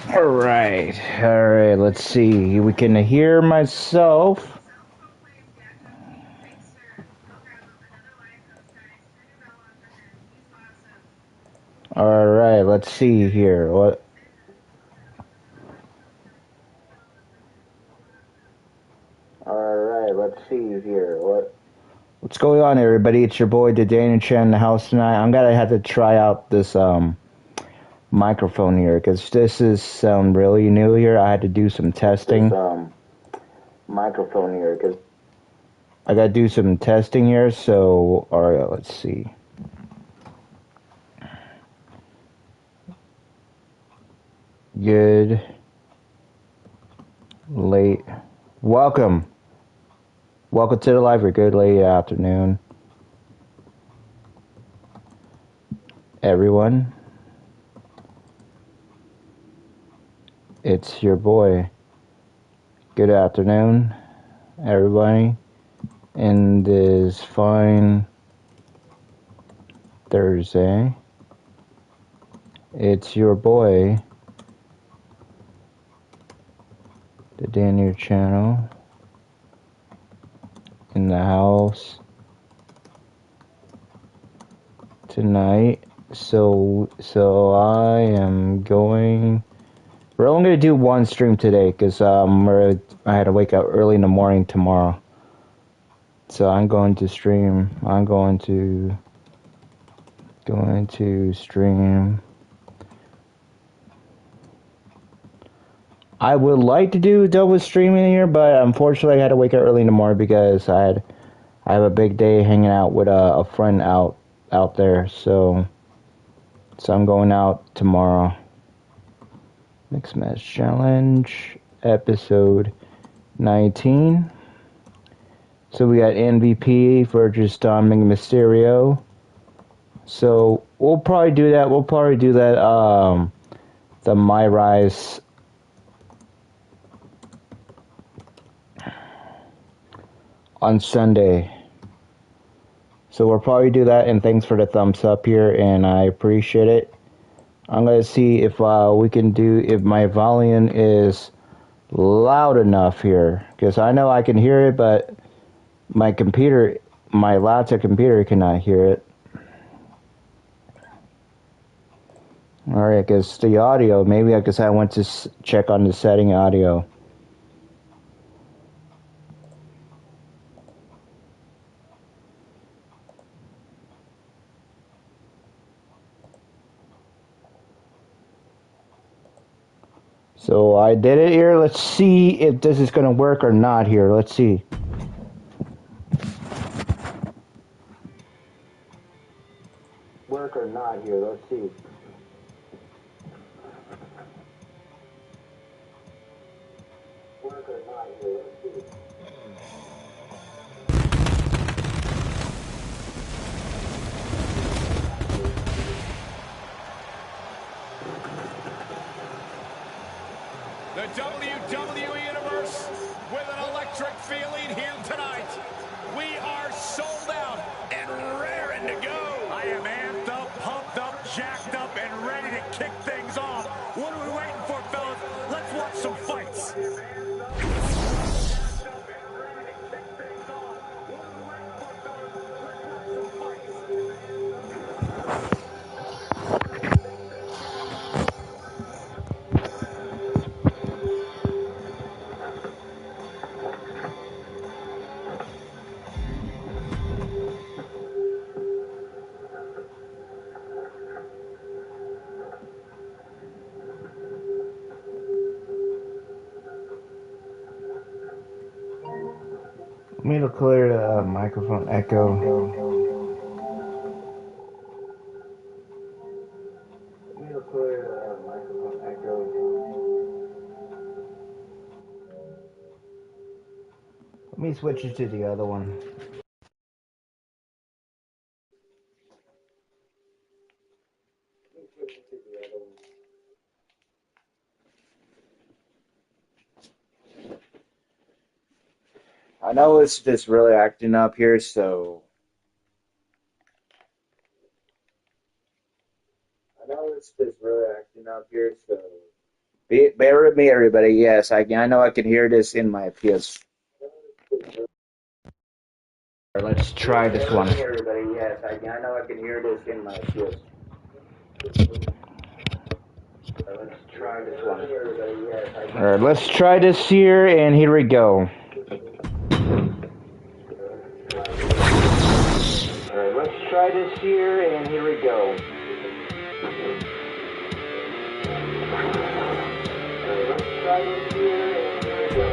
Alright, let's see. We can hear myself. Alright, let's see here. What's going on, everybody? It's your boy, TheDanielChannel, in the house tonight. I'm gonna have to try out this microphone here because this is really new here. I had to do some testing. I gotta do some testing here. So, alright, let's see. Good late. Welcome to the library. Good late afternoon, everyone. It's your boy. Good afternoon, everybody, in this fine Thursday. It's your boy, TheDanielChannel, in the house tonight. So I am going. We're only gonna do one stream today because I had to wake up early in the morning tomorrow. So I'm going to stream. I'm going to stream. I would like to do double streaming here, but unfortunately I had to wake up early in the morning because I have a big day hanging out with a friend out there. So I'm going out tomorrow. Mixed Match Challenge, episode 19. So we got MVP versus Dominic Mysterio. So we'll probably do that. The My Rise on Sunday. So we'll probably do that, and thanks for the thumbs up here, and I appreciate it. I'm gonna see if we can do, if my volume is loud enough here, because I know I can hear it, but my laptop computer cannot hear it. Alright, because the audio, maybe because I went to check on the setting audio. So I did it here. Let's see if this is going to work or not here. Let's see. The WWE Universe with an electric feeling here tonight. We are sold out and raring to go. I am amped up, pumped up, jacked up, and ready to kick things off. What are we waiting for, fellas? Let's watch some fights. Let me clear the microphone echo. Let me switch it to the other one. I know it's just really acting up here, so. Bear with me, everybody. Yes, I know I can hear this in my PS. Let's try this one. Everybody, yes, I know I can hear this in my PS. Let's try this one. Alright, let's try this here, and here we go. Alright, let's try this here, and here we go. Alright, let's try this here, and here we go.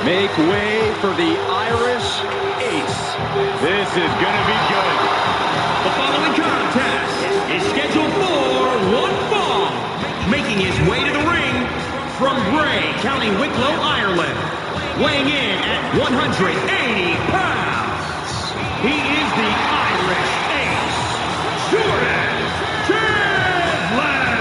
Make way for the Irish Ace. This is going to be good. The following contest is scheduled for one fall. Making his way to the ring from Bray, County Wicklow, Ireland. Weighing in at 180 pounds. He is the Irish Ace, Jordan Devlin.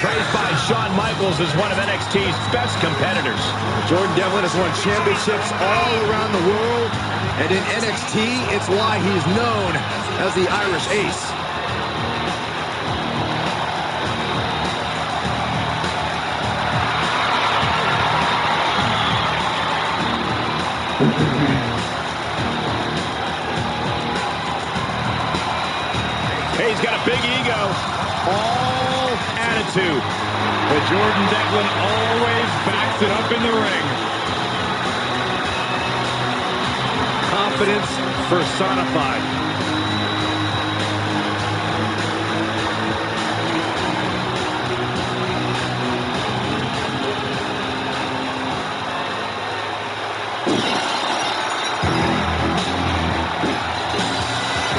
Praised by Shawn Michaels as one of NXT's best competitors. Jordan Devlin has won championships all around the world, and in NXT, it's why he's known as the Irish Ace. Hey, he's got a big ego. All attitude. But Jordan Devlin always backs it up in the ring. Confidence personified.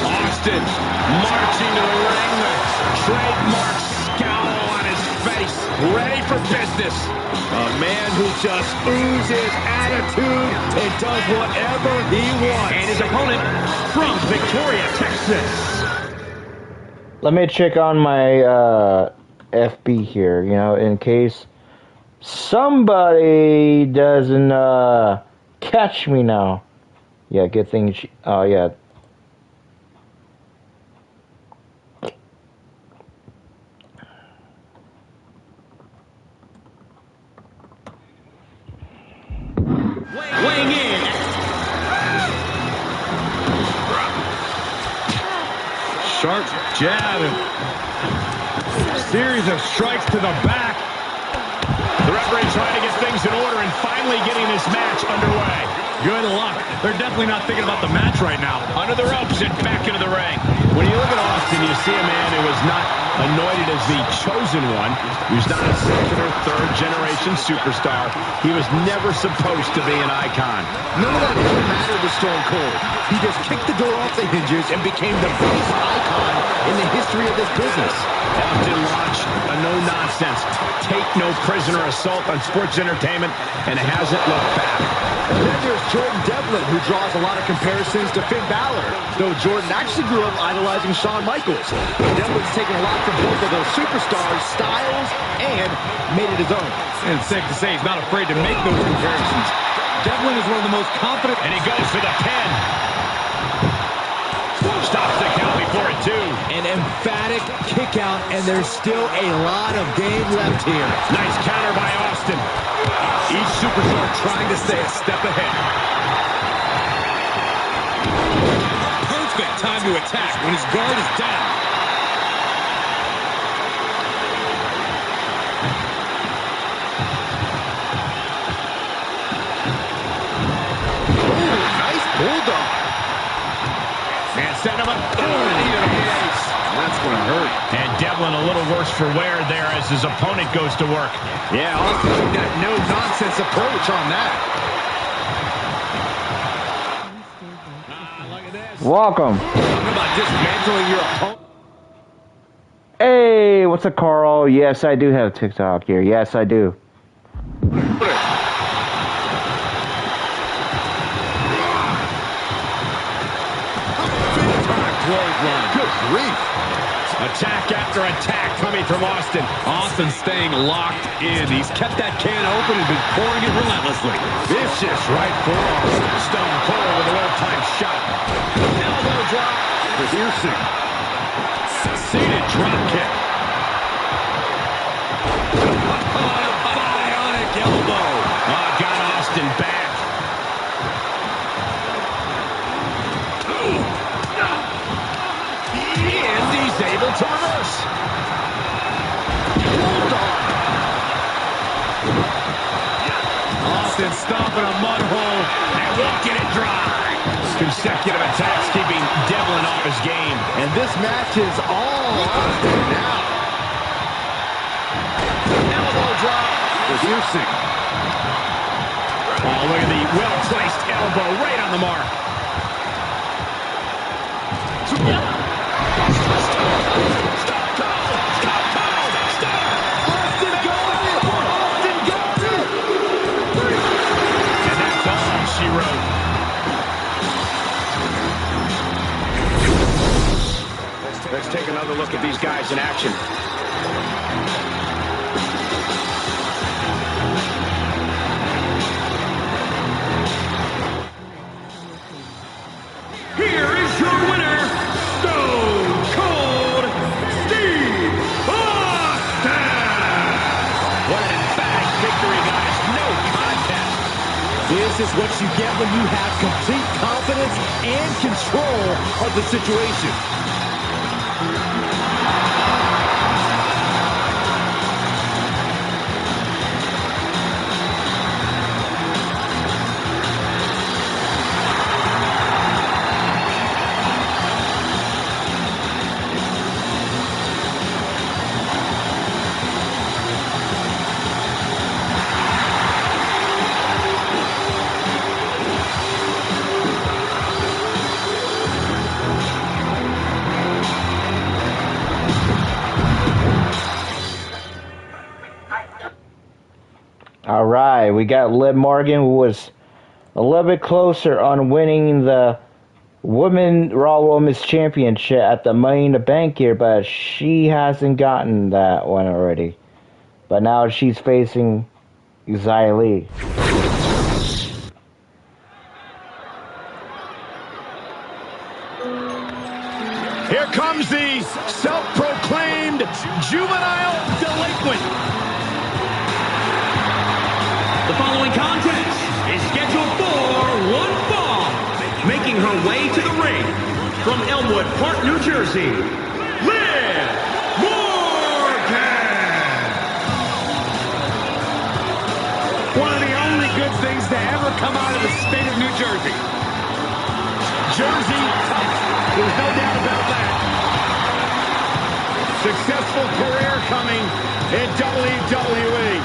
Austin marching to the ring with trademark scowl on his face, ready for business. A man who just oozes attitude and does whatever he wants. And his opponent from Victoria, Texas. Let me check on my FB here, you know, in case somebody doesn't catch me now. Yeah, good thing. Oh, yeah. Weighing in. Sharp jab. Series of strikes to the back. The referee trying to get things in order and finally getting this match underway. Good luck. They're definitely not thinking about the match right now. Under the ropes and back into the ring. When you look at Austin, you see a man who was not anointed as the chosen one. He was not a second or third generation superstar. He was never supposed to be an icon. None of that ever mattered to Stone Cold. He just kicked the door off the hinges and became the biggest icon in the history of this business. Austin launched a no-nonsense, take-no-prisoner assault on sports entertainment, and hasn't looked back. And then there's Jordan Devlin, who draws a lot of comparisons to Finn Balor, though Jordan actually grew up idolizing Shawn Michaels. Devlin's taken a lot from both of those superstars' styles and made it his own. And it's safe to say he's not afraid to make those comparisons. Devlin is one of the most confident. And he goes for the pin. Stops the count before it, too. An emphatic kick out, and there's still a lot of game left here. Nice counter by Austin. Each superstar trying to stay a step ahead. Perfect time to attack when his guard is down. Ooh, nice bulldog. And set him up. That's going to hurt. And Devlin a little worse for wear there as his opponent goes to work. Yeah, Austin took that no-nonsense approach on that. Look at this. Welcome. Talk about dismantling your opponent. Hey, what's up, Carl? Yes, I do have TikTok here. Yes, I do. counter attack coming from Austin. Austin staying locked in. He's kept that can open and been pouring it relentlessly. Vicious right forearm. Stone Cold with a well-timed shot. Elbow drop. Piercing. Seated drop kick. Oh, a bionic elbow. Oh, got Austin back. And he's able to reverse. Hold on. Austin stomping a mud hole and walking it dry. Consecutive attacks keeping Devlin off his game. And this match is all Austin now. Elbow drop. Piercing. Oh, look at the well-placed elbow right on the mark. And that's all she wrote. Let's take another look at these guys in action. Here is your winner, Stone Cold Steve Austin. What an emphatic victory, guys. No contest. This is what you get when you have complete confidence and control of the situation. All right, we got Liv Morgan, who was a little bit closer on winning the Raw Women's Championship at the Money in the Bank here, but she hasn't gotten that one already. But now she's facing Xia Li. Here comes the self-proclaimed juvenile delinquent. The following contest is scheduled for one fall. Making her way to the ring from Elmwood Park, New Jersey, Liv Morgan. One of the only good things to ever come out of the state of New Jersey. Jersey, there's no doubt about that. Successful career coming in WWE.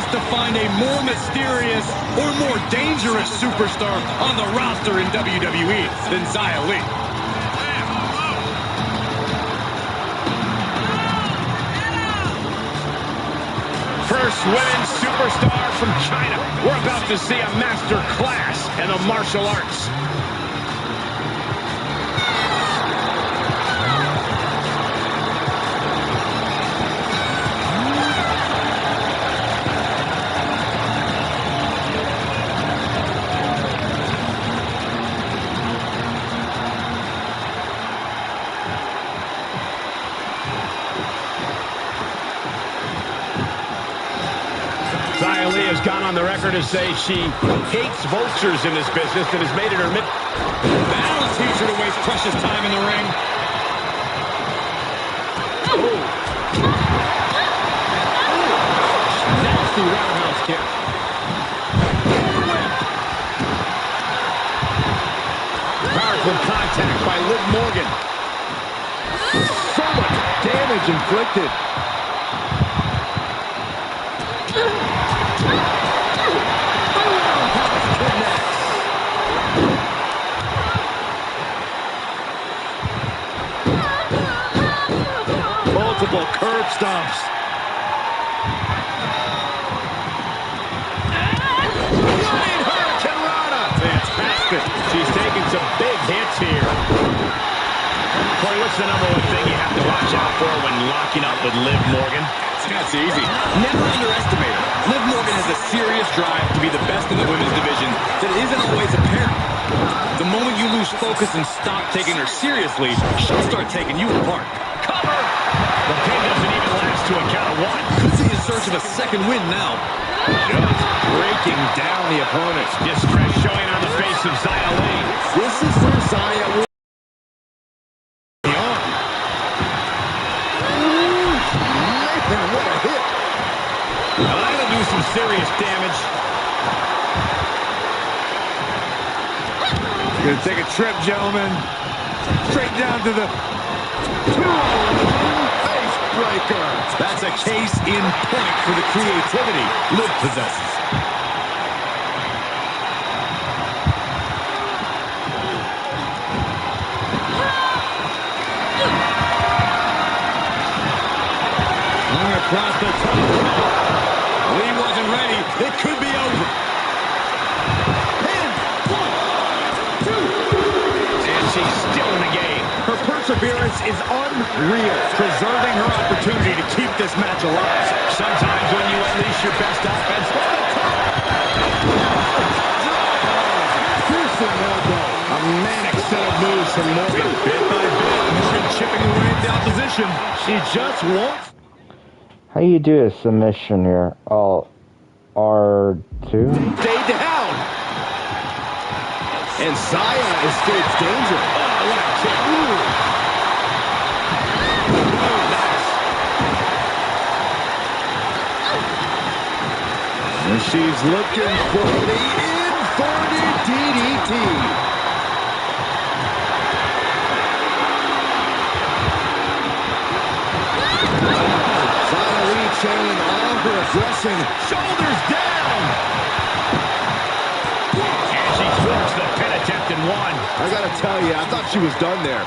To find a more mysterious or more dangerous superstar on the roster in WWE than Xia Li. First women's superstar from China. We're about to see a master class in the martial arts. Xia Li has gone on the record to say she hates vultures in this business and has made it her mission. That'll teach her to waste precious time in the ring. Nasty roundhouse kick. Powerful contact by Liv Morgan. So much damage inflicted. Multiple curb stomps. Running Hurricane Rana. Fantastic. She's taking some big hits here. Corey, what's the number one thing you have to watch out for when locking up with Liv Morgan? That's easy. Never underestimate her. Liv Morgan has a serious drive to be the best in the women's division that isn't always apparent. The moment you lose focus and stop taking her seriously, she'll start taking you apart. Cover! The pin doesn't even last to a count of one. Could be in search of a second win now. Just breaking down the opponent. Distress showing on the face of Xia Li. This is where Xia will be on. Man, what a hit. Now that'll do some serious damage. Gonna take a trip, gentlemen. Straight down to the 2-on-1 face breaker. That's a case in point for the creativity Liv possesses. Hung across the top. Lee wasn't ready. It could be over. She's still in the game. Her perseverance is unreal, preserving her opportunity to keep this match alive. Sometimes when you unleash your best offense, Piercing elbow. a manic set of moves from Morgan. Bit by bit, Morgan chipping away at the opposition. She just won't. How you do a submission here? Oh, R2? Stay down. And Xia escapes danger. Oh, what a kick. And she's looking for the inverted DDT. Xia Li channeling all her aggression. Shoulders down. And she thwarts the pin attempt in one. I gotta tell you, I thought she was done there.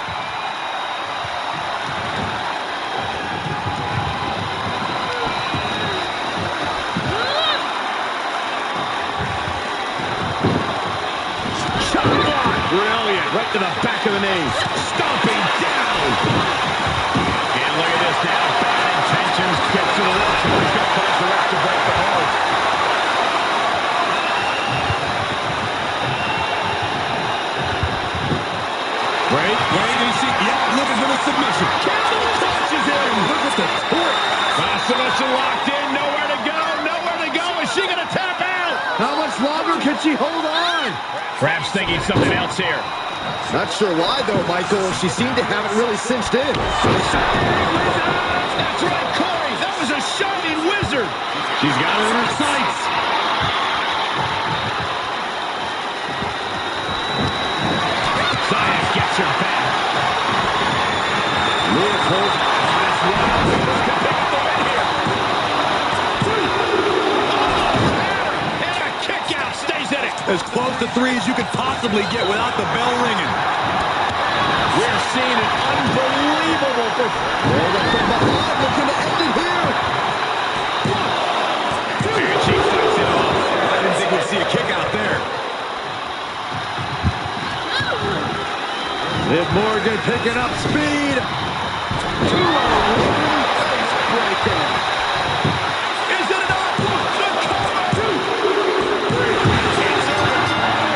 Shot block. Brilliant. Right to the back of the knee. Stomping down. And look at this now. Bad intentions. Gets to the ropes. Good place for us to break the hold. Wait, you see, yeah, looking for the submission. Campbell touches him. Look at the torque. Submission locked in. Nowhere to go. Nowhere to go. Is she going to tap out? How much longer can she hold on? Perhaps thinking something else here. Not sure why, though, Michael. She seemed to have it really cinched in. That's right, Corey. That was a shining wizard. She's got her in her sights. Xia gets her back. Leopold. And a kick out stays in it. As close to 3 as you could possibly get without the bell ringing. We're seeing an unbelievable performance. From behind, looking to end it here. And she fights it off. I didn't think we'd see a kick out there. Liv Morgan picking up speed. 2-on-1 face breaker. Is it enough? The cover. 2, 3. It's over.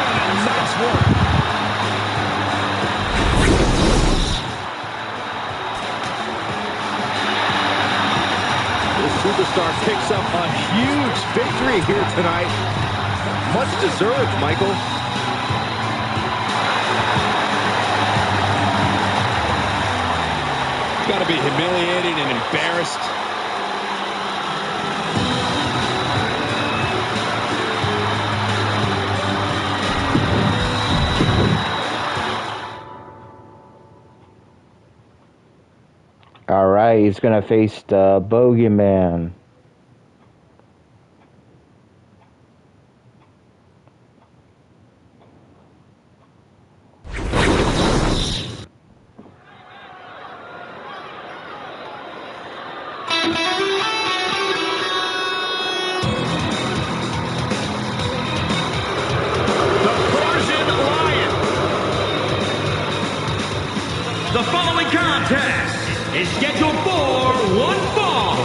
And a nice work. This superstar picks up a huge victory here tonight. Much deserved, Michael. Got to be humiliated and embarrassed. All right, he's gonna face the Bogeyman. The following contest is scheduled for one fall.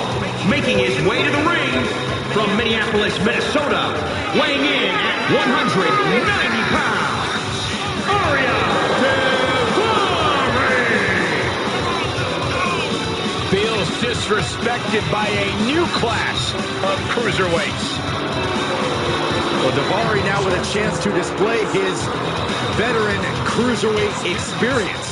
Making his way to the ring from Minneapolis, Minnesota, weighing in at 190 pounds, Aria Daivari. Feels disrespected by a new class of cruiserweights. Well, Daivari now with a chance to display his veteran cruiserweight experience.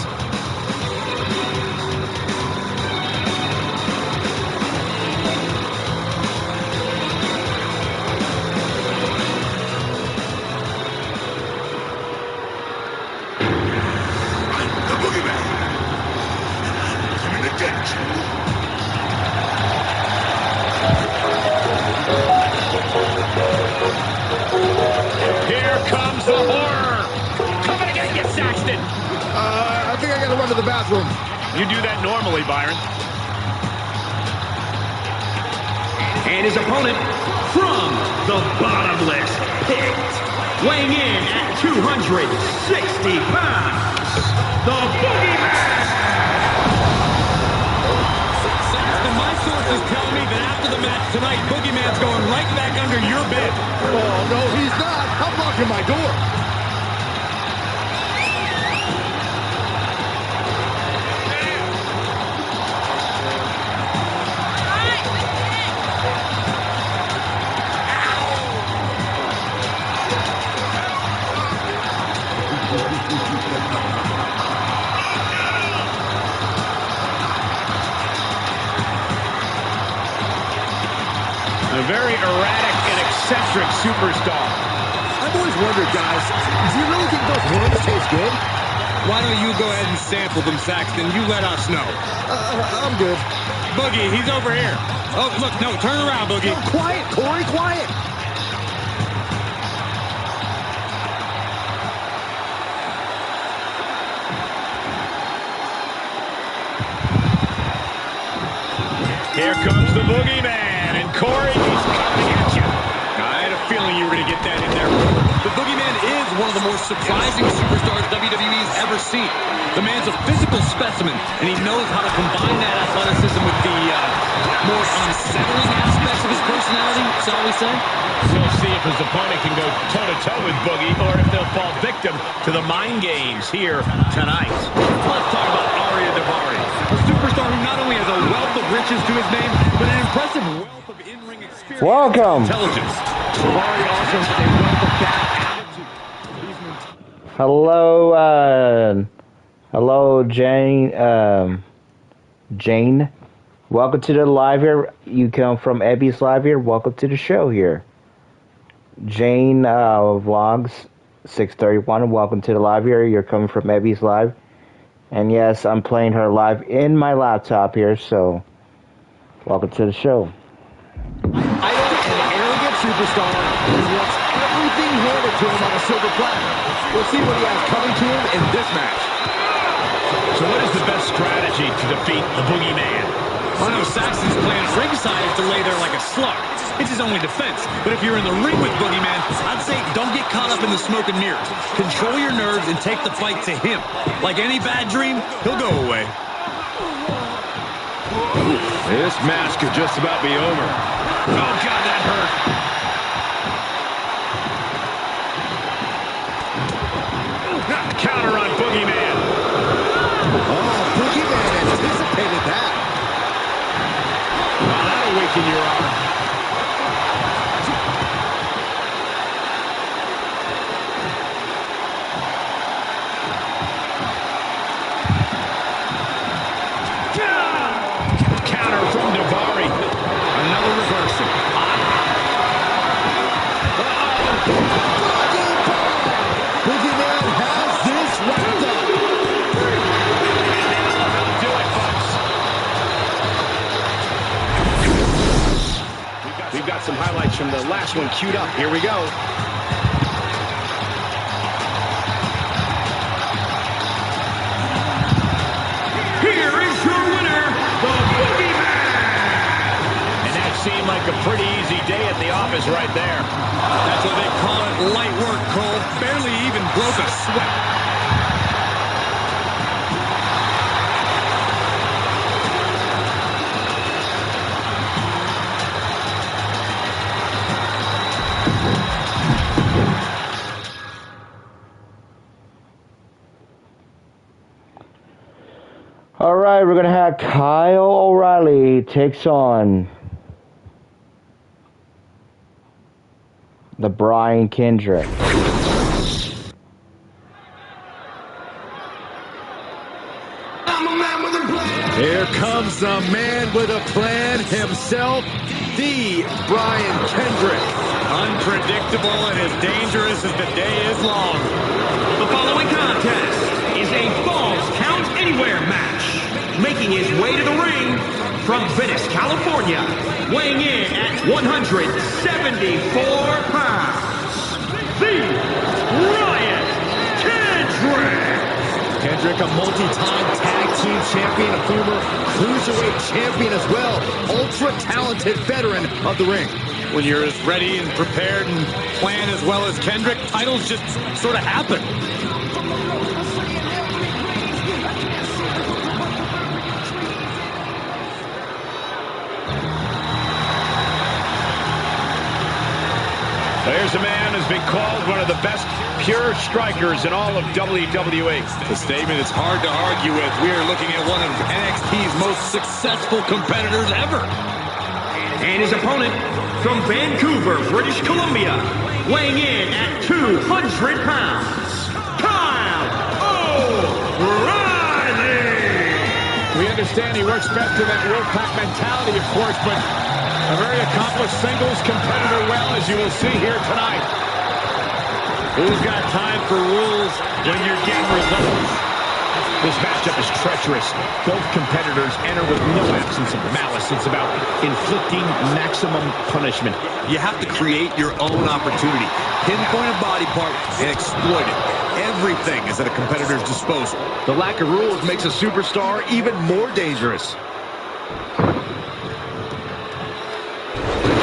Here comes the horror. Coming to get you, Saxton. I think I gotta run to the bathroom. You do that normally, Byron. And his opponent from the bottomless pit, weighing in at 260 pounds, the Boogeyman. And my sources tell me that after the match tonight, Boogeyman's going right back under your bed. Oh, no, he's not. I'm locking my door. A very erratic and eccentric superstar. I've always wondered, guys, do you really think those worms taste good? Why don't you go ahead and sample them, Saxton? You let us know. I'm good. Boogie, he's over here. Oh, look, no, turn around, Boogie. No, quiet, Corey, quiet. Here comes the Boogeyman, and Corey, he's coming at you. I had a feeling you were going to get that in there. The Boogeyman is one of the more surprising superstars WWE's ever seen. The man's a physical specimen, and he knows how to combine that athleticism with the more unsettling aspects of his personality, shall we say? We'll see if his opponent can go toe-to-toe with Boogie, or if they'll fall victim to the mind games here tonight. Let's talk about Aria Daivari, a superstar who not only has a wealth of riches to his name, but an impressive wealth of in-ring experience Welcome. and intelligence. Daivari also has a wealth of bad attitude. Hello, Jane. Jane, welcome to the live here. You come from Ebby's Live here. Welcome to the show here. Jane Vlogs 631. Welcome to the live here. You're coming from Ebby's Live, and yes, I'm playing her live in my laptop here. So, welcome to the show. Idle and arrogant superstar who wants everything handed to him on a silver platter. We'll see what he has coming to him in this match. So what is the best strategy to defeat the Boogeyman? I know Saxton's plan ringside is to lay there like a slug. It's his only defense. But if you're in the ring with Boogeyman, I'd say don't get caught up in the smoke and mirrors. Control your nerves and take the fight to him. Like any bad dream, he'll go away. This match could just about be over. Oh, God, that hurt. Counter on Boogeyman. Oh, Boogeyman anticipated that. Well, that'll wake asking, Your Honor. Counter from Daivari. Another reversal. Boogeyman has this wrapped up. Do it, folks. We've got some highlights from the last one queued up. Here we go. Here is your winner, the Boogeyman. And that seemed like a pretty easy day at the office right there. That's what they call it, light work, Cole. Barely even broke a sweat. All right, we're gonna have Kyle O'Reilly takes on the Brian Kendrick. Here comes the man with a plan himself, the Brian Kendrick. Unpredictable and as dangerous as the day is long. The following contest is a Falls Count Anywhere match. Making his way to the ring from Venice, California, weighing in at 174 pounds, the Brian Kendrick. Kendrick, a multi-time tag team champion, a former cruiserweight champion as well. Ultra-talented veteran of the ring. When you're as ready and prepared and plan as well as Kendrick, titles just sort of happen. There's a man who's been called one of the best pure strikers in all of WWE. A statement it's hard to argue with. We are looking at one of NXT's most successful competitors ever. And his opponent from Vancouver, British Columbia, weighing in at 200 pounds, Kyle O'Reilly. We understand he works best in that Wolfpack mentality, of course, but a very accomplished singles competitor well, as you will see here tonight. Who's got time for rules when you're getting results? This matchup is treacherous. Both competitors enter with no absence of malice. It's about inflicting maximum punishment. You have to create your own opportunity. Pinpoint a body part and exploit it. Everything is at a competitor's disposal. The lack of rules makes a superstar even more dangerous.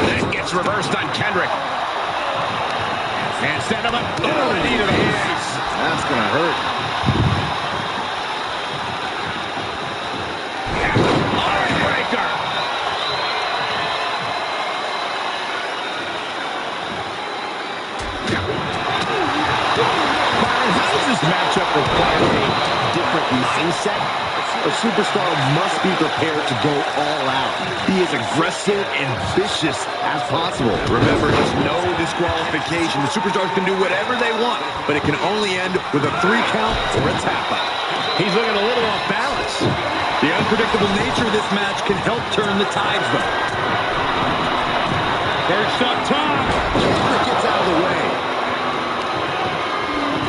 That gets reversed on Kendrick. And stand up. Oh, the knee to the face. That's going to hurt. Heartbreaker. Byron, how does this matchup require a different mindset? A superstar must be prepared to go all out. Be as aggressive and vicious as possible. Remember, there's no disqualification. The superstars can do whatever they want, but it can only end with a 3 count or a tap out. He's looking a little off balance. The unpredictable nature of this match can help turn the tides, though. Perched up top. Kendrick gets out of the way.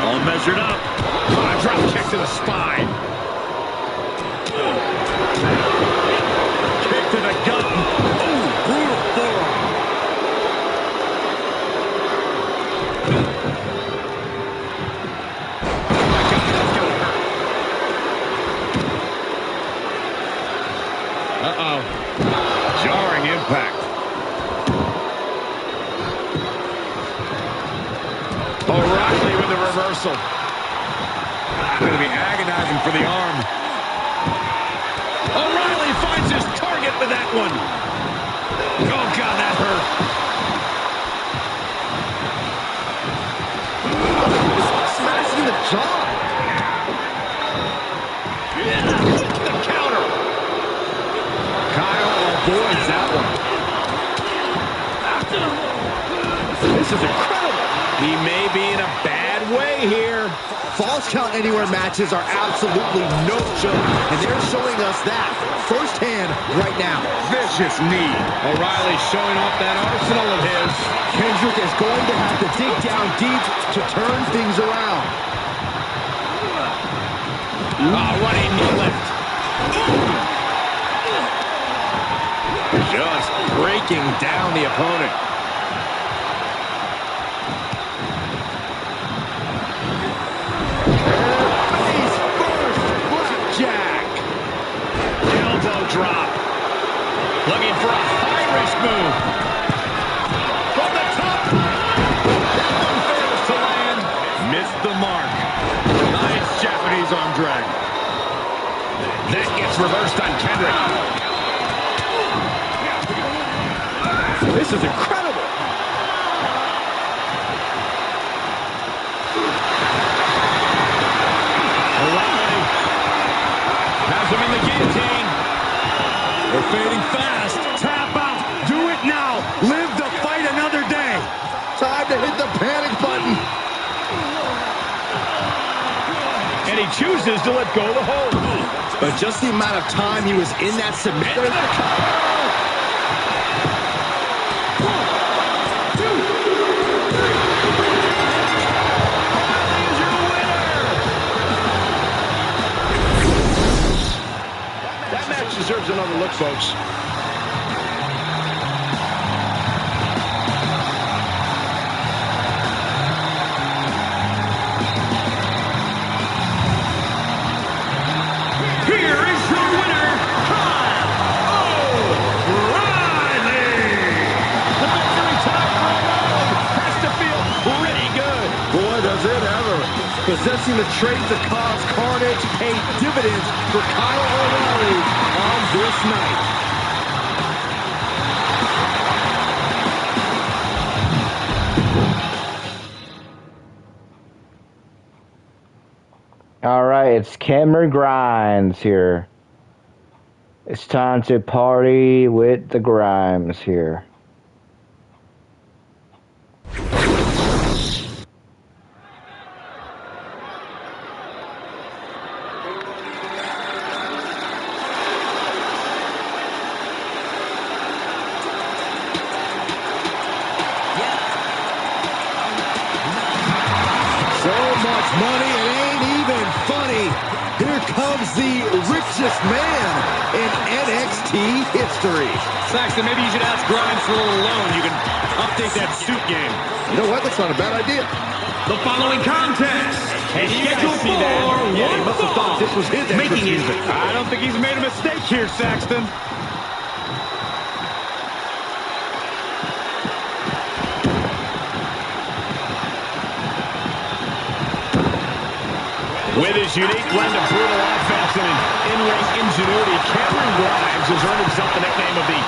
All measured up. Oh, a drop kick to the spine. Kick to the gut. Oh, brutal forearm. Uh-oh. Jarring impact. O'Reilly with the reversal. Going to be agonizing for the arm. O'Reilly finds his target with that one. Oh, God, that hurt. Smashing the jaw. The counter. Kyle avoids that one. This is incredible. He may be in a bad way here. Falls Count Anywhere matches are absolutely no joke, and they're showing us that firsthand right now. Vicious knee. O'Reilly's showing off that arsenal of his. Kendrick is going to have to dig down deep to turn things around. Running knee lift. Just breaking down the opponent. Face first, blackjack. Elbow drop. Looking for a high-risk move. From the top. That one fails to land. Missed the mark. Nice Japanese arm drag. That gets reversed on Kendrick. This is incredible. O'Reilly has him in the guillotine. They're fading fast. Tap out. Do it now. Live to fight another day. Time to hit the panic button. And he chooses to let go of the hold. But just the amount of time he was in that submission. Deserves another look, folks. Here is your winner, Kyle O'Reilly. The victory time for O'Reilly has to feel pretty good. Boy, does it ever. Possessing the traits that cause carnage paid dividends for Kyle O'Reilly on this night. All right, it's Cameron Grimes here. It's time to party with the Grimes here. Money, it ain't even funny. Here comes the richest man in NXT history. Saxton, maybe you should ask Grimes for a little loan. You can update that suit game. You know what? That's not a bad idea. The following contest is scheduled for one fall. This was his making his... I don't think he's made a mistake here, Saxton. With his unique blend of brutal offense and in-ring ingenuity, Cameron Grimes has earned himself the nickname of the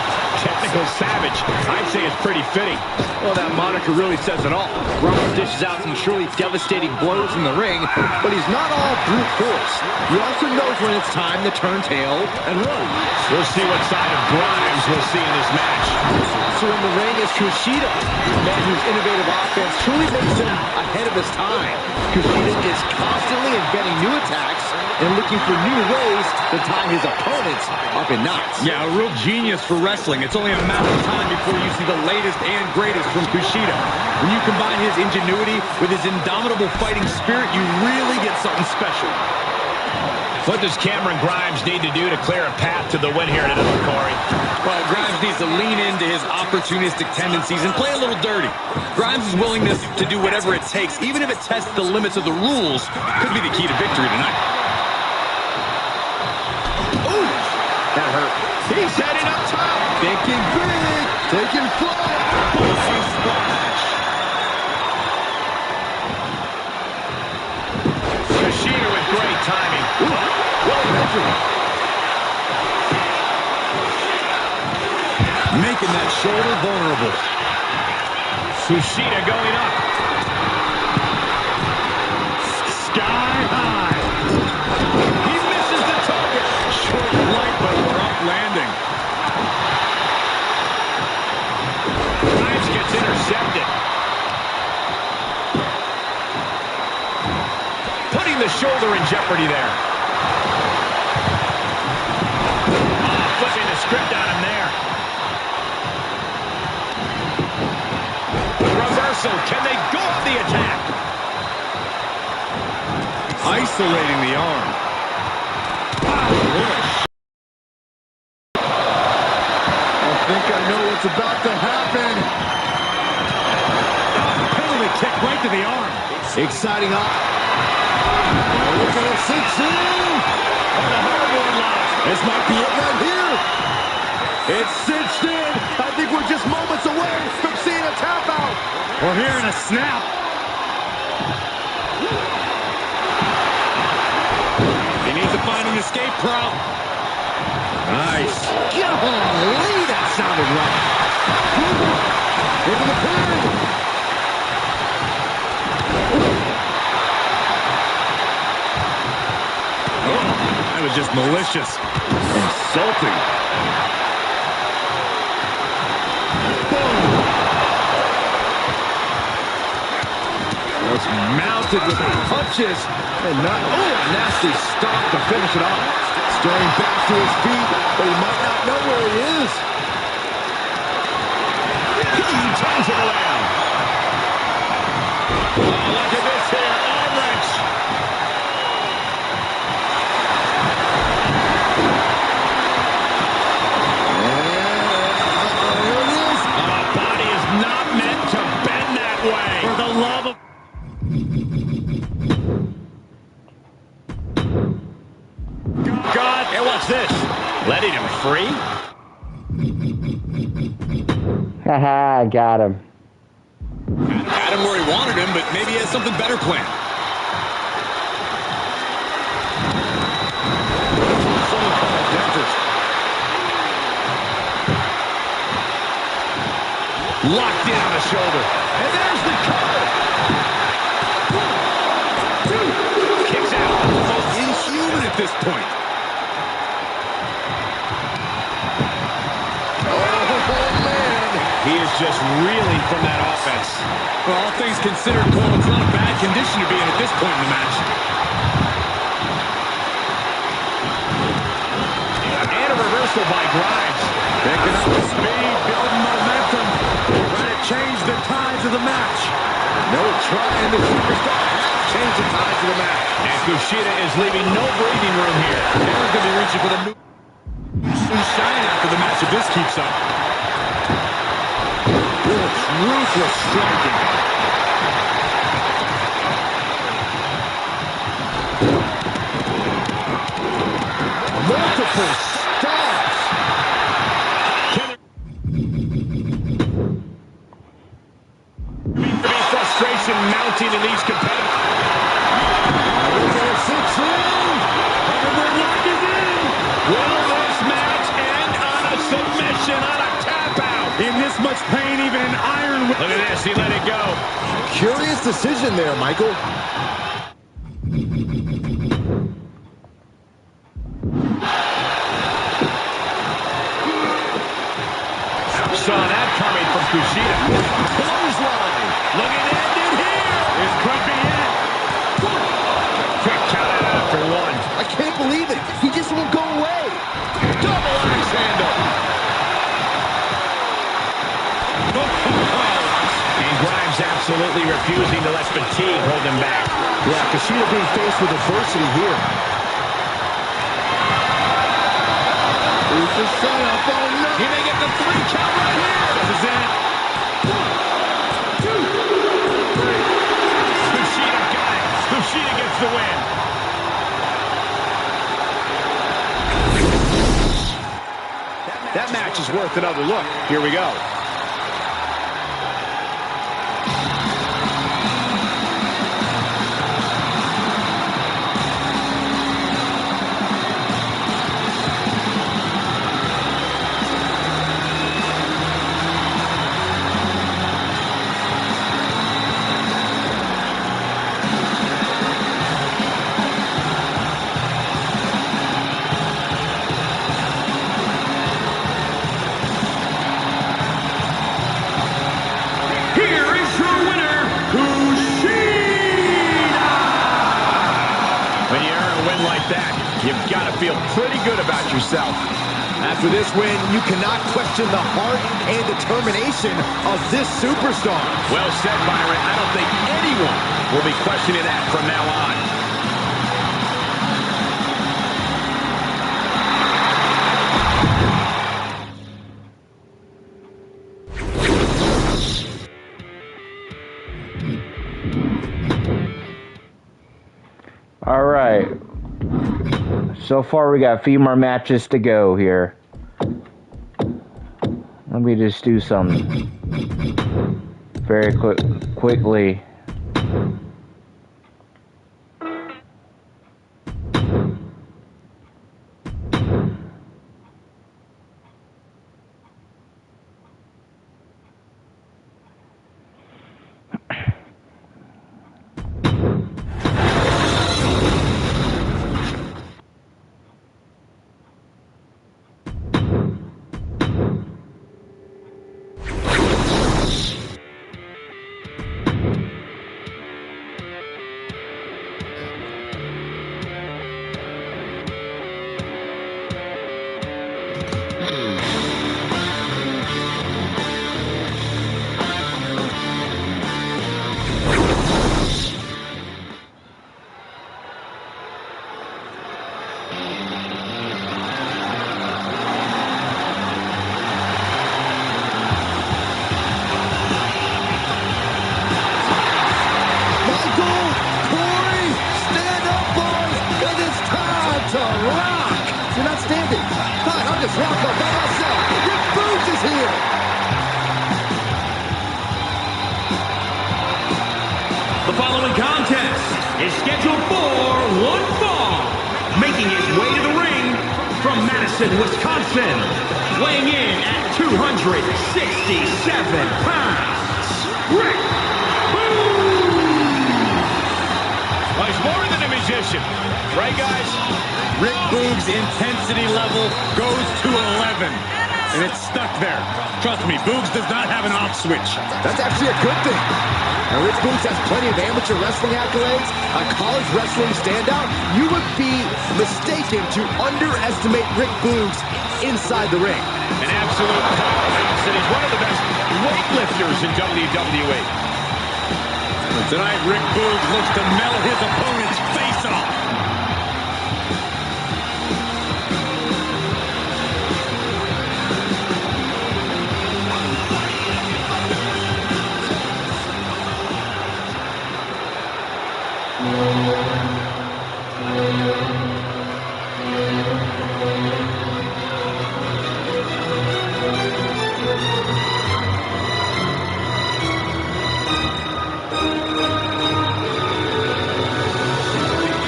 Technical Savage. I'd say it's pretty fitting. Well, that moniker really says it all. Grimes dishes out some truly devastating blows in the ring, but he's not all brute force. He also knows when it's time to turn tail and run. We'll see what side of Grimes we'll see in this match. So in the ring is Kushida, a man whose innovative offense truly makes him ahead of his time. Kushida is constantly inventing new attacks and looking for new ways to tie his opponents up in knots. Yeah, a real genius for wrestling. It's only a matter of time before you see the latest and greatest from Kushida. When you combine his ingenuity with his indomitable fighting spirit, you really get something special. What does Cameron Grimes need to do to clear a path to the win here tonight, Corey? Well, Grimes needs to lean into his opportunistic tendencies and play a little dirty. Grimes' willingness to do whatever it takes, even if it tests the limits of the rules, could be the key to victory tonight. Ooh, that hurt. He's heading up top. Thinking big, taking flight. Kushida with great timing. Well measured. Making that shoulder vulnerable. Kushida going up. Sky high. He misses the target. Short flight, but we're up landing. Grimes gets intercepted. shoulder in jeopardy there. Flipping the script on him there. Reversal. Can they go on the attack? Isolating the arm. I think I know what's about to happen. Penalty kick right to the arm. Exciting up. Look at it, 6-2. On the hardwood line. This might be it right here. It's cinched in. I think we're just moments away from seeing a tap out. We're hearing a snap. He needs to find an escape route. Nice. Golly, that sounded right. Into the pin. That was just malicious. Insulting. Was mounted with punches and not, oh, a nasty stop to finish it off. Starting back to his feet, but he might not know where he is. He turns it around. Oh, look at this here. Arm wrench. There it is. Our body is not meant to bend that way. For the love of... God. And what's this? Letting him free? Haha, got him. Had him where he wanted him, but maybe he has something better planned. Locked in on the shoulder. And there's the cover. 1, 2. Kicks out. Almost inhuman at this point. He is just reeling from that offense. For all things considered, Cole, it's not a bad condition to be in at this point in the match. And a reversal by Grimes. Picking up the speed, building momentum. Trying to change the tides of the match. No trying, the superstar has changed the tides of the match. And Kushida is leaving no breathing room here. They're going to be reaching for the new shine after the match if this keeps up. Ruthless striking. Multiple stops. Frustration mounting in these competitors. Will this match end on a submission, on a tap out? In this much pain, even an iron... Look at this, he let it go. Curious decision there, Michael. Saw that coming from Kushida. Clothesline. Looking to end it here. This could be it. Quick count out after 1. I can't believe it. He just won't go away. Double axe handle. And Grimes absolutely refusing to let fatigue hold him back. Yeah, Kushida being faced with adversity here. Here's the setup. Oh, no. He may get the 3 count right here. This is it. 1, 2, 3. Kushida got it. Kushida gets the win. That match is worth another look. Here we go. feel pretty good about yourself. After this win, you cannot question the heart and determination of this superstar. Well said, Byron. I don't think anyone will be questioning that from now on. All right. So far, we got a few more matches to go here. Let me just do something very quickly. The following contest is scheduled for one fall. Making his way to the ring from Madison, Wisconsin. Weighing in at 267 pounds. Rick Boogs. Well, he's more than a musician. Right, guys? Rick Boogs' intensity level goes to 11. And it's stuck there. Trust me, Boogs does not have an off switch. That's actually a good thing. Now, Rick Boogs has plenty of amateur wrestling accolades, a college wrestling standout. You would be mistaken to underestimate Rick Boogs inside the ring. An absolute powerhouse, and he's one of the best weightlifters in WWE. Tonight, Rick Boogs looks to melt his opponent's face off.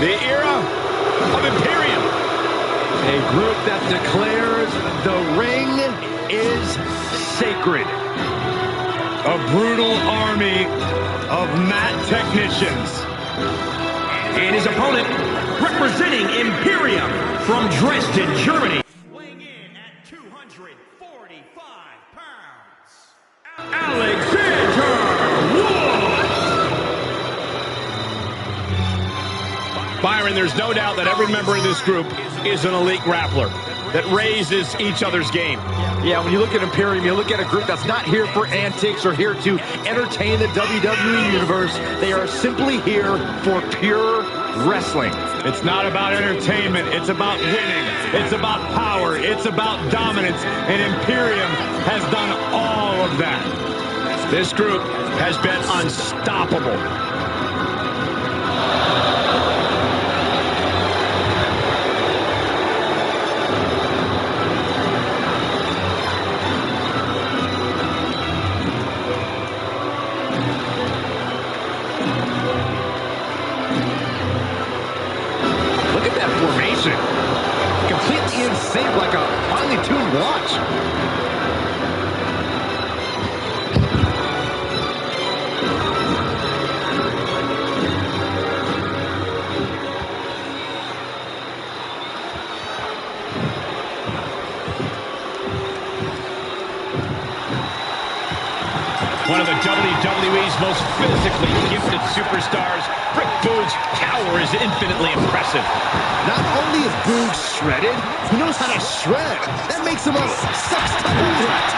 The era of Imperium. A group that declares the ring is sacred. A brutal army of mat technicians. And his opponent, representing Imperium from Dresden, Germany. Weighing in at 245 pounds, Alexander Wood. Byron, there's no doubt that every member of this group is an elite grappler that raises each other's game. Yeah, when you look at Imperium, you look at a group that's not here for antics or here to entertain the WWE Universe. They are simply here for pure wrestling. It's not about entertainment. It's about winning. It's about power. It's about dominance. And Imperium has done all of that. This group has been unstoppable. Completely in sync, like a finely tuned watch. One of the WWE's most physically gifted superstars, Rick Boogs' power is infinitely impressive. Not only is Boogs shredded, he knows how to shred. That makes him a sex-title threat.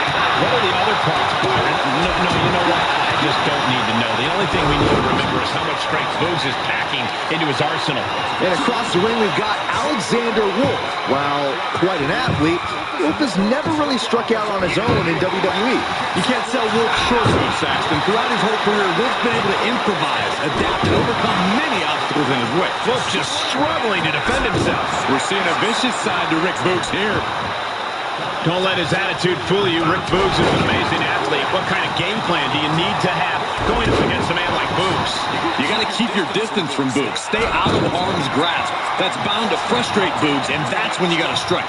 What are the other parts, Byron? No, you know what? I just don't need to know. The only thing we need to remember is how much strength Boogs is packing into his arsenal. And across the ring, we've got Alexander Wolf. While quite an athlete, Wolf has never really struck out on his own in WWE. You can't sell Wolf short, though, Saxton. Throughout his whole career, Wolf's been able to improvise, adapt, and overcome many obstacles in his way. Wolf just struggling to defend himself. We're seeing a vicious side to Rick Boogs here. Don't let his attitude fool you. Rick Boogs is an amazing athlete. What kind of game plan do you need to have going up against a man like Boogs? You got to keep your distance from Boogs. Stay out of harm's grasp. That's bound to frustrate Boogs, and that's when you got to strike.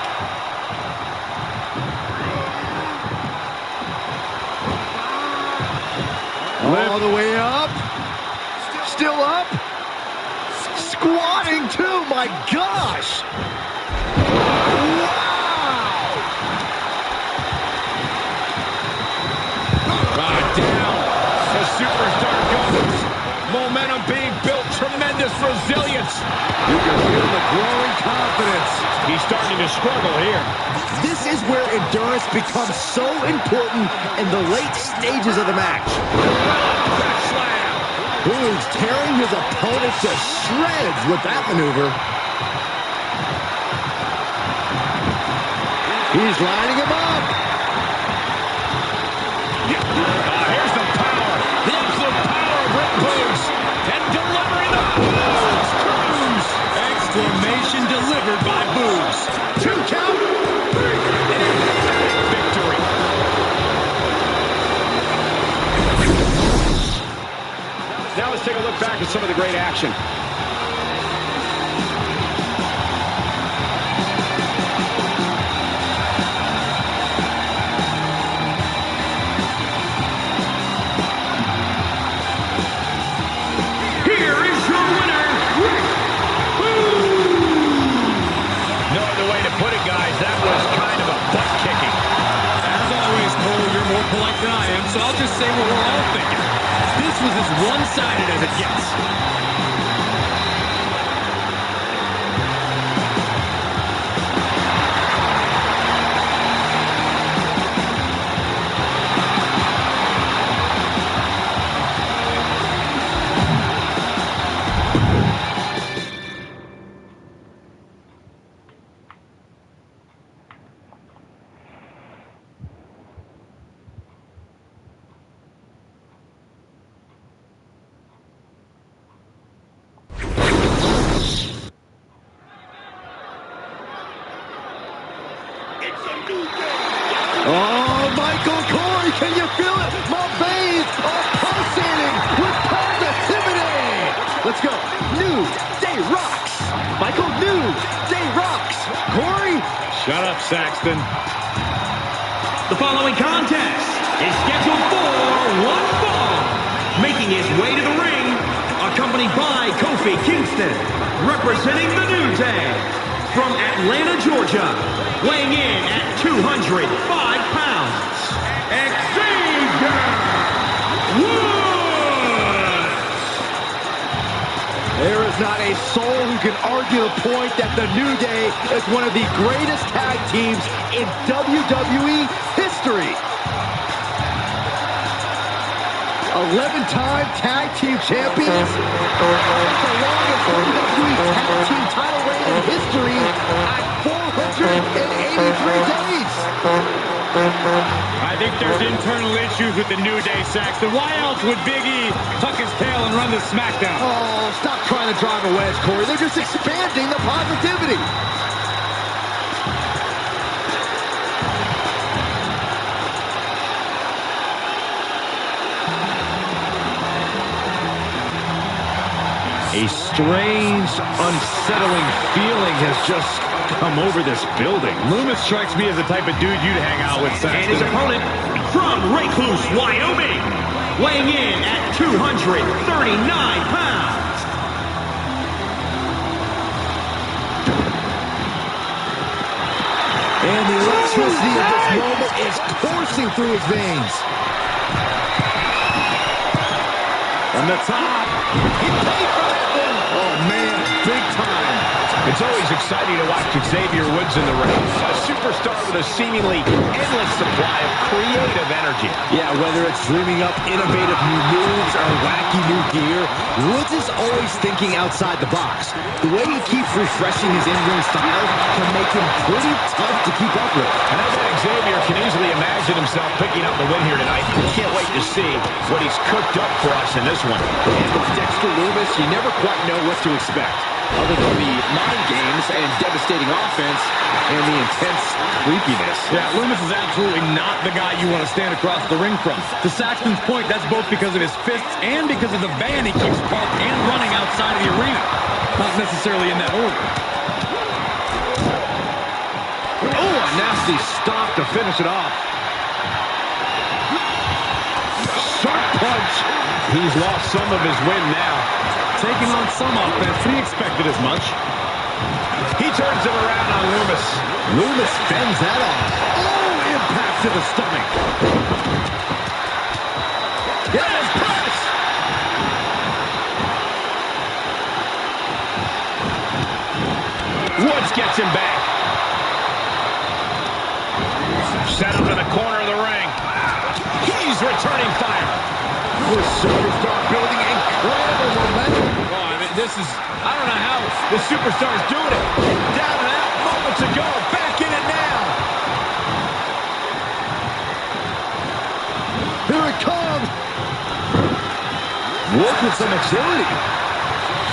All the way up. Still up. Squatting too, my gosh. Down. The superstar goes. Momentum being built. Tremendous resilience. You can feel the growing confidence. He's starting to struggle here. This is where endurance becomes so important in the late stages of the match. Boogs tearing his opponent to shreds with that maneuver. He's lining him up. Here's the power. The absolute power of Rick Boogs. And delivering the Boogs cruise. Exclamation delivered by Boogs. 2 count. Victory. Now let's take a look back at some of the great action. Polite than I am, so I'll just say what we're all thinking. This was as one-sided as it gets. Oh, Michael Corey, can you feel it? My veins are pulsating with positivity. Let's go. New Day rocks. Michael, New Day rocks. Corey. Shut up, Saxton. The following contest is scheduled for one fall. Making his way to the ring, accompanied by Kofi Kingston, representing the New Day. From Atlanta, Georgia, weighing in at 205 pounds, Xavier Woods! There is not a soul who can argue the point that the New Day is one of the greatest tag teams in WWE history. 11-time tag team champions. The longest WWE tag team title reign in history at 483 days. I think there's internal issues with the New Day, Saxton. Why else would Big E tuck his tail and run the SmackDown? Oh, stop trying to drive a wedge, Corey. They're just expanding the positivity. A strange, unsettling feeling has just come over this building. Loomis strikes me as the type of dude you'd hang out with, Saxton. And his opponent from Recluse, Wyoming, weighing in at 239 pounds. And the electricity of this moment is coursing through his veins. From the top. He paid for that one. Oh, man, big time. It's always exciting to watch Xavier Woods in the ring. A superstar with a seemingly endless supply of creative energy. Yeah, whether it's dreaming up innovative new moves or wacky new gear, Woods is always thinking outside the box. The way he keeps refreshing his in-ring style can make him pretty tough to keep up with. And I bet Xavier can easily imagine himself picking up the win here tonight. Can't wait to see what he's cooked up for us in this one. And with Dexter Lumis, you never quite know what to expect, other than the mind games and devastating offense and the intense creepiness. Yeah, Lumis is absolutely not the guy you want to stand across the ring from. To Saxton's point, that's both because of his fists and because of the van he keeps parked and running outside of the arena. Not necessarily in that order. Oh, a nasty stop to finish it off. Sharp punch. He's lost some of his wind now. Taking on some offense, he expected as much. He turns it around on Lumis. Lumis fends that off. Oh, impact to the stomach. Yes, press. Woods gets him back. Set up in the corner of the ring. He's returning fire. This superstar building incredible momentum. Oh, I mean, I don't know how the superstar's doing it. Down and out moments ago. Back in it now. Here it comes. Woods with some agility.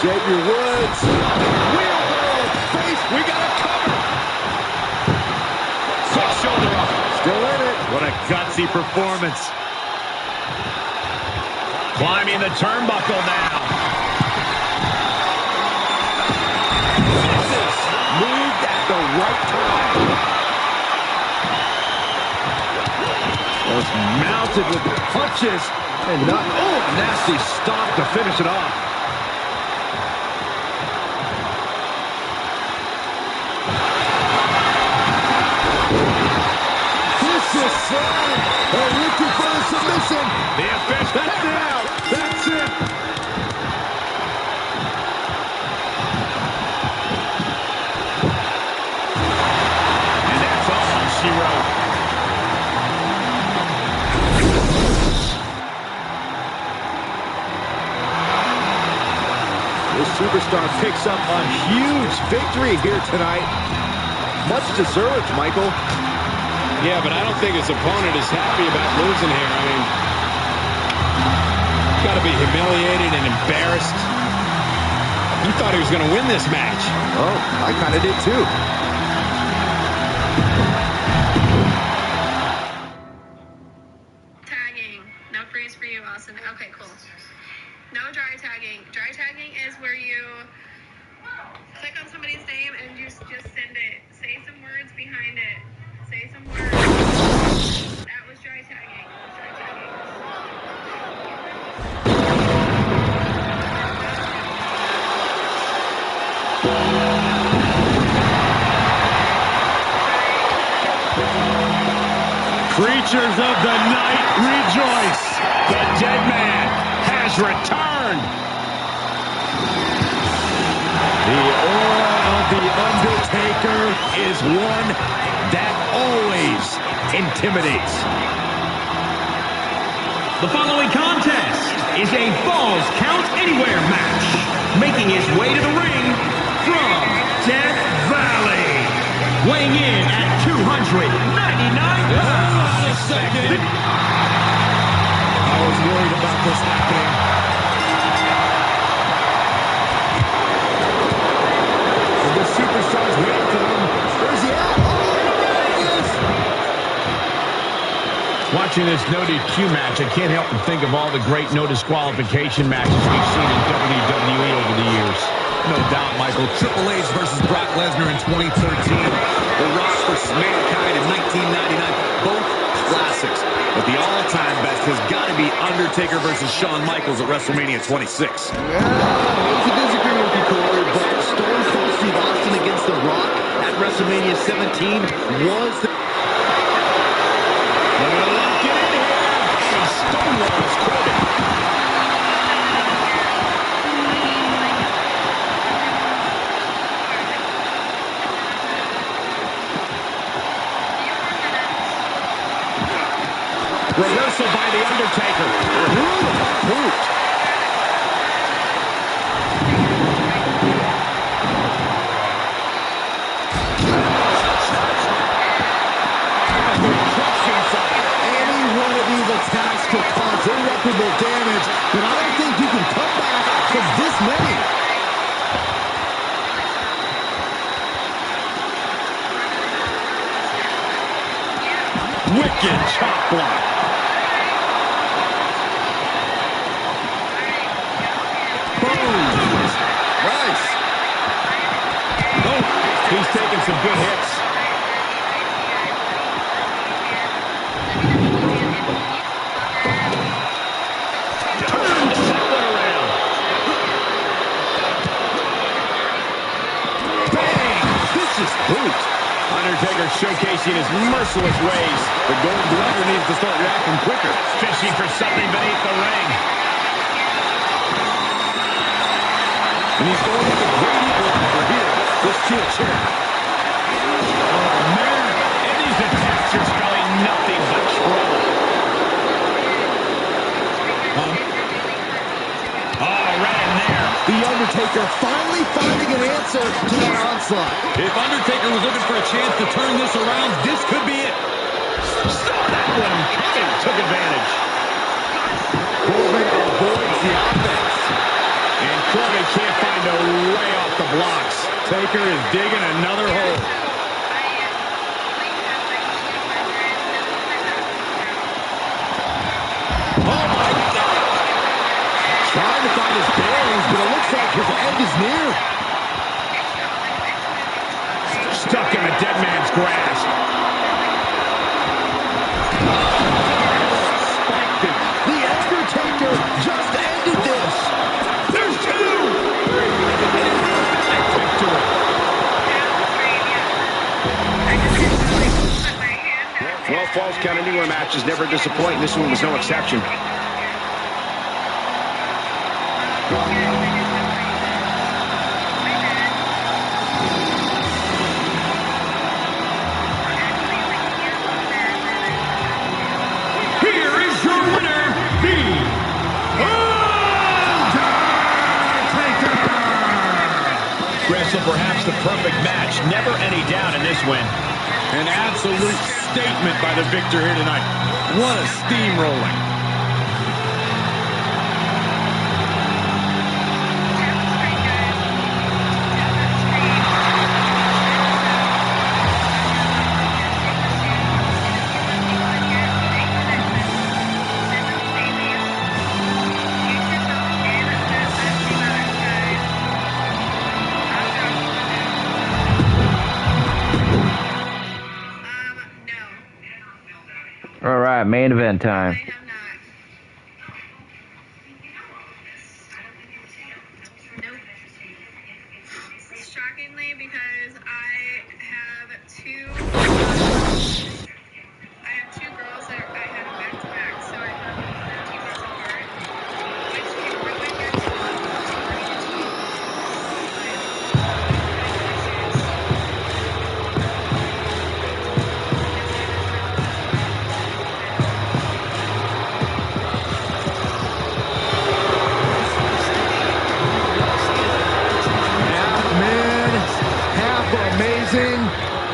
Xavier Woods. Wheelbarrow face. We got a cover. Cross shoulder up. Still in it. What a gutsy performance. Climbing the turnbuckle now. Misses. Moved at the right time. Was mounted with punches and not. Oh, a nasty stop to finish it off. Vicious slam. Looking for a submission. The official. That's it. That's it. And that's all she wrote. This superstar picks up a huge victory here tonight. Much deserved, Michael. Yeah, but I don't think his opponent is happy about losing here. I mean, got to be humiliated and embarrassed. He thought he was going to win this match. Oh, I kind of did too. Tagging. No freeze for you, Austin. Okay, cool. No dry tagging. Dry tagging is where you click on somebody's name and just send it. Say some words behind it. Say some words. That was dry tagging. Dry tagging. Creatures of the night, rejoice. The dead man has returned. The aura of the Undertaker is one that always intimidates. The following contest is a Falls Count Anywhere match. Making his way to the ring from Death Valley. Weighing in at 299 pounds. Second. I was worried about this happening. The superstars waiting for him. Where's he at? Oh, there he is. Watching this no DQ match, I can't help but think of all the great no disqualification matches we've seen in WWE over the years. No doubt, Michael. Triple H versus Brock Lesnar in 2013. The Rock versus Mankind in 1999. Both classics. But the all-time best has got to be Undertaker versus Shawn Michaels at WrestleMania 26. Yeah, I disagree with you, Corey, but Stone Cold Steve Austin against The Rock at WrestleMania 17 was the... Look at the lock, get in here. And Stonewall is quoted. Reversal by The Undertaker. Ooh, Any one of these attacks could cause irreparable damage, but I don't think you can come back from this many. wicked chop block. Boom. Nice. Oh, he's taking some good hits. Undertaker showcasing his merciless ways. The Gold Glover needs to start reacting quicker. Fishing for something beneath the ring. And he's going with the great equalizer here. Let's see a chair. Oh, man. And these attacks are spelling nothing but trouble. Oh, right in there. The Undertaker finally finding an answer to that onslaught. If Undertaker was looking for a chance to turn this around, this could be it. Saw that one coming. Took advantage. Corbin avoids the offense. And Corbin can't find a way off the blocks. Taker is digging another hole. Oh, my God. Trying to find his bearings, but it looks like his end is near. Stuck in the dead man's grasp. Spiked him. The Undertaker just ended this. There's two. An emphatic victory. Well, Falls Count Anywhere matches never disappoint. This one was no exception. Here is your winner, The Undertaker. Wrestle perhaps the perfect match. Never any doubt in this win. An absolute statement by the victor here tonight. What a steamrolling. All right, main event I time. have not. Nope. Shockingly, because I have two girls that I had back to back, so I have 13 months apart, which can ruin your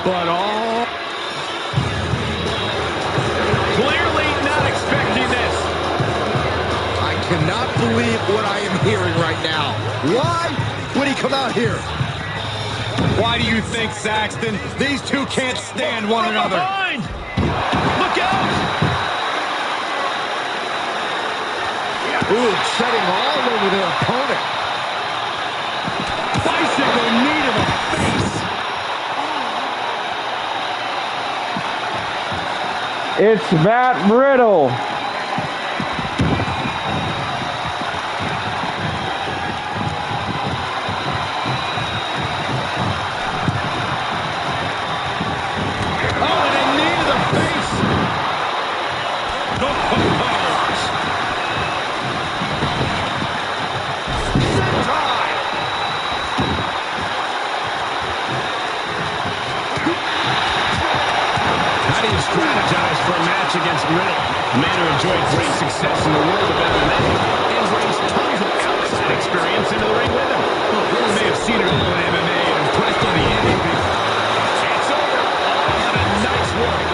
But all clearly not expecting this. I cannot believe what I am hearing right now. Why would he come out here? Why do you think, Saxton? These two can't stand one another. Behind. Look out! Ooh, treading all over their opponent. Bicycle knee to the face. It's Matt Riddle. Oh, and a knee to the face. How do you strategize for a match against Riddle? A man who enjoyed great success in the world of MMA and brings tons of outside experience into the ring with him. Well, Riddle may have seen it all in MMA and impressed on the MVP. It's over. Oh, what a nice work.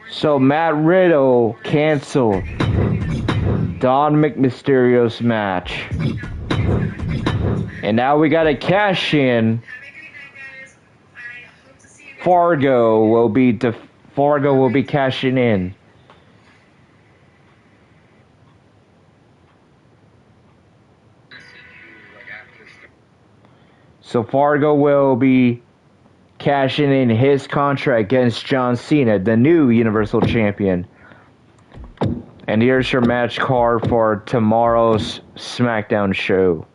So Matt Riddle canceled Dominic Mysterio's match. And now we gotta cash in. Fargo will be cashing in. So Fargo will be cashing in his contract against John Cena, the new Universal Champion. And here's your match card for tomorrow's SmackDown show.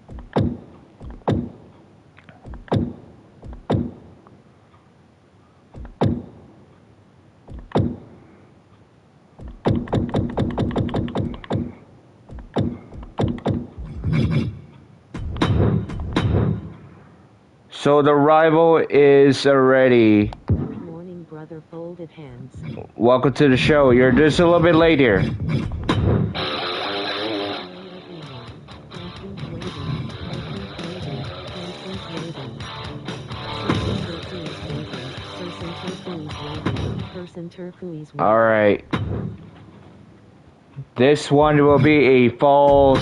So the rival is already. Good morning, brother. Folded hands. Welcome to the show. You're just a little bit late here. All right. This one will be a Falls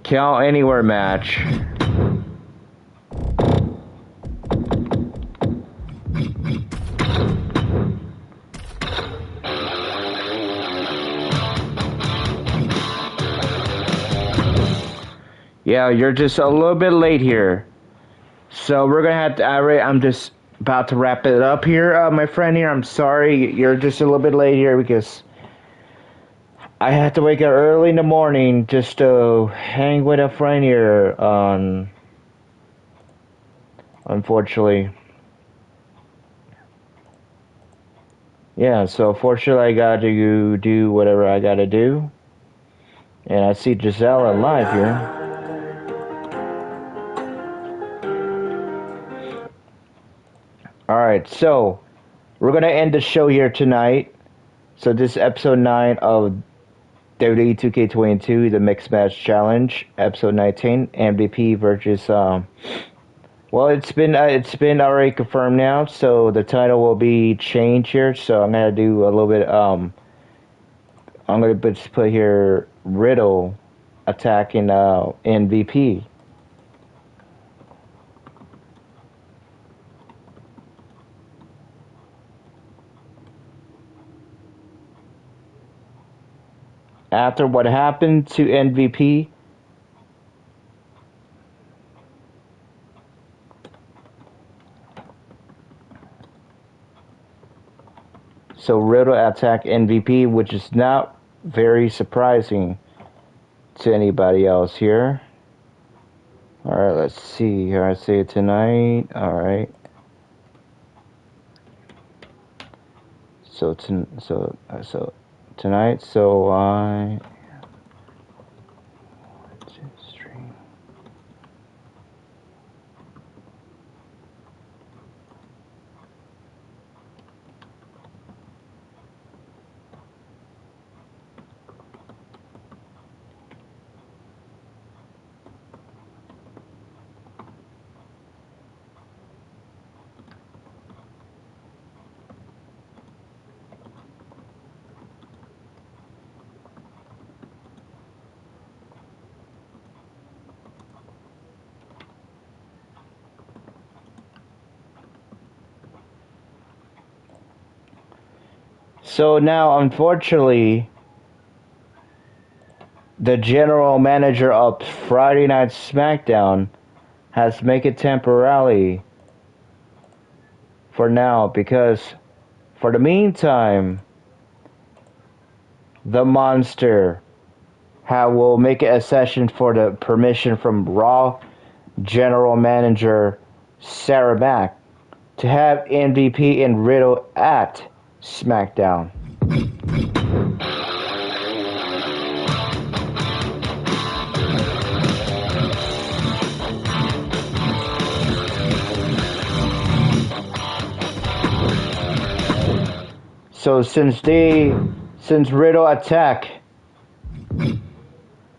Count Anywhere match. Yeah, you're just a little bit late here. So we're gonna have to. I'm just about to wrap it up here, my friend here. I'm sorry, you're just a little bit late here because I had to wake up early in the morning just to hang with a friend here. Unfortunately. Yeah, so fortunately I got to do whatever I gotta do. And I see Giselle live here. Alright, so we're going to end the show here tonight. So this is episode 9 of WWE 2K22, the Mixed Match Challenge, episode 19, MVP versus, well, it's been already confirmed now, so the title will be changed here, so I'm going to do a little bit, I'm going to just put here Riddle attacking MVP. After what happened to MVP, so Riddle attacked MVP, which is not very surprising to anybody else here. Alright, let's see here. I see it tonight. Alright. So tonight, so I stream. So now, unfortunately, the general manager of Friday Night SmackDown has to make it temporarily for now, because for the meantime, the Monster will make a session for the permission from Raw general manager Sarah Mack to have MVP and Riddle at SmackDown. So since Riddle attack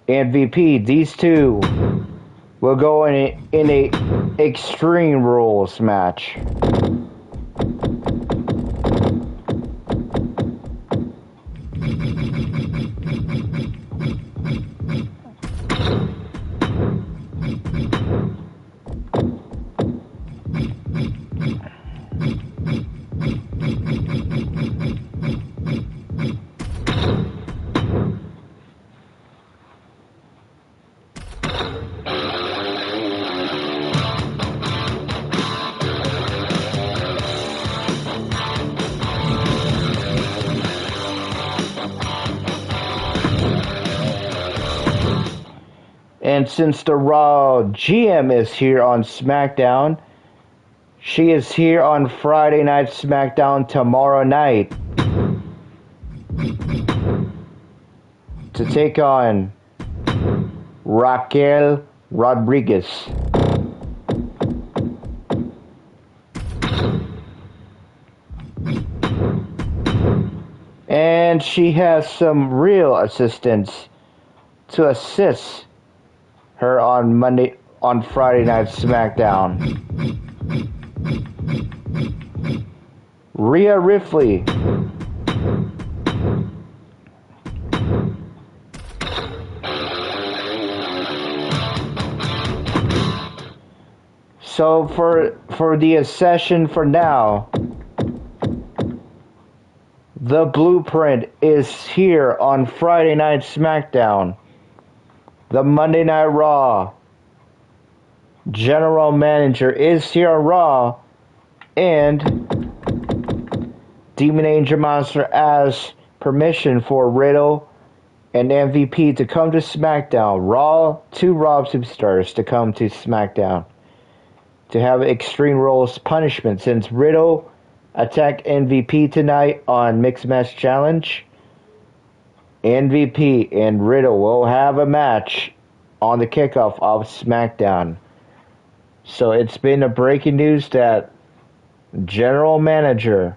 and VP, these two will go in a Extreme Rules match. And since the Raw GM is here on SmackDown, she is here on Friday Night SmackDown tomorrow night to take on Raquel Rodriguez. And she has some real assistants to assist her on Friday Night SmackDown. Rhea Ripley. So for the session for now, the Blueprint is here on Friday Night SmackDown. The Monday Night Raw General Manager is here on Raw, and Demon Angel Monster asks permission for Riddle and MVP to come to SmackDown. Two Raw superstars to come to SmackDown to have Extreme Rules punishment, since Riddle attacked MVP tonight on Mixed Match Challenge. MVP and Riddle will have a match on the kickoff of SmackDown. So it's been a breaking news that General Manager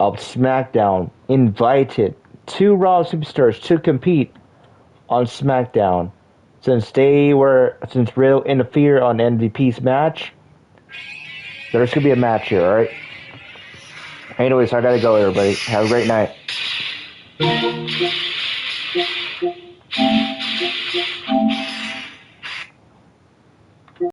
of SmackDown invited two Raw superstars to compete on SmackDown. Since Riddle interfered on MVP's match, there's gonna be a match here, alright? Anyways, I gotta go, everybody. Have a great night.